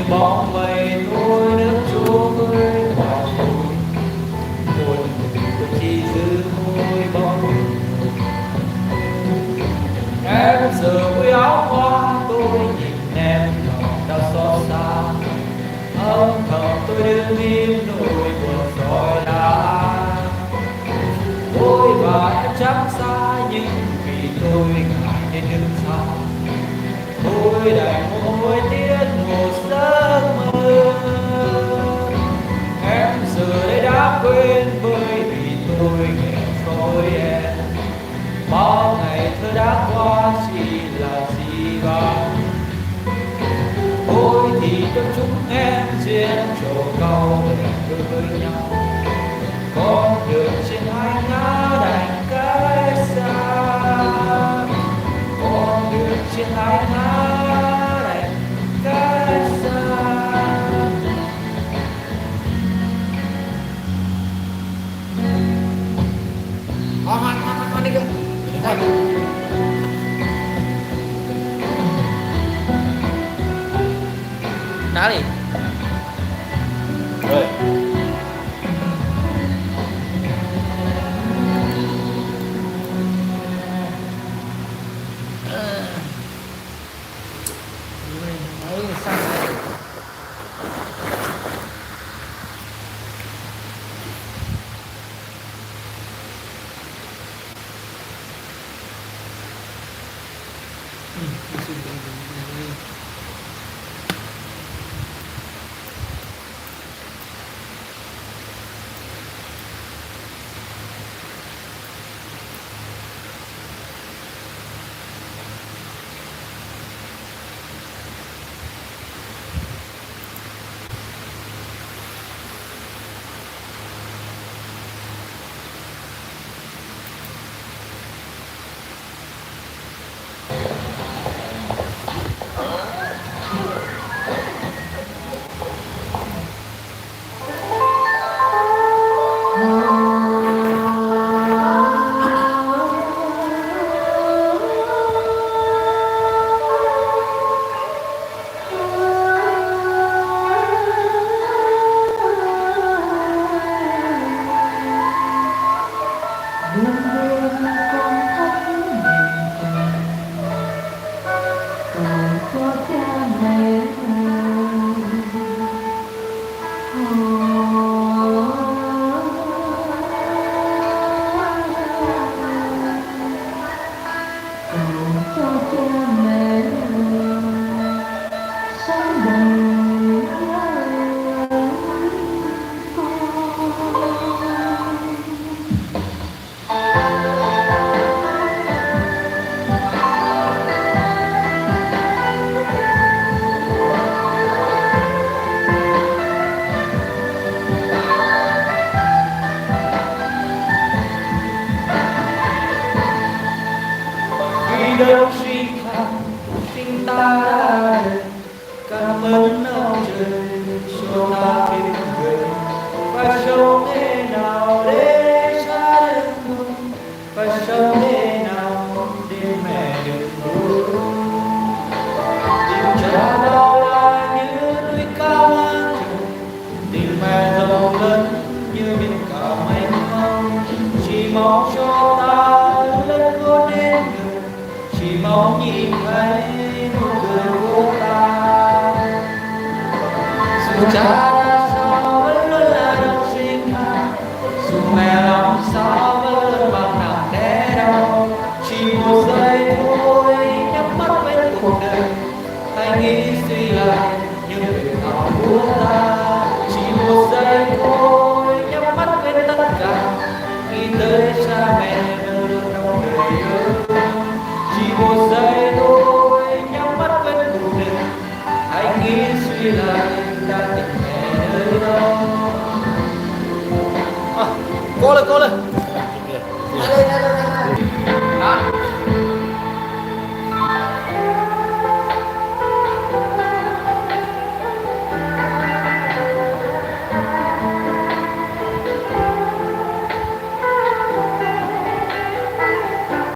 bóng mây thôi nước chúa ơi bỏ buồn tôi chỉ giữ môi bóng em giờ với áo hoa tôi nhìn em lòng đau xót xa âm thầm tôi đứng im nỗi buồn rồi đã tôi và em chắc xa nhưng vì tôi ngại nên đứng xa tôi đành môi tiếc một giấc mơ em giờ đây đã quên bởi vì tôi nghèo rồi em bao ngày thơ đã qua chỉ là gì bằng tôi thì cho chúng em trên chỗ cao để với nhau con đường trên hai ngã đành cách xa con đường trên hai ngã đành cách xa. Hoan đi kìa. Đá đi. Rồi. Đấy sang này. Đâu suy khăn tình ta đã đời cảm ơn ông trời cho ta thêm người phải sống thế nào để cha được vui phải sống thế nào để mẹ được vui tìm cha đâu là như núi cao ngang trời tìm mẹ rộng lớn như biển cả mênh mông chỉ mong cho ta lớn khôn đến người chỉ mong nhìn thấy nụ cười của ta dù cha ra sao vẫn luôn là đồng sinh ta dù mẹ lòng sao vẫn luôn bằng nặng đẻ đau chỉ một giây thôi nhắm mắt với cuộc đời hãy nghĩ suy lại những việc nào của ta chỉ một giây thôi nhắm mắt với tất cả nghĩ tới cha mẹ luôn trong đời ơi chỉ một giây thôi nhắm mắt vẫn cuộc đời hãy nghĩ suy lại ta tình mẹ nơi đâu Cố lên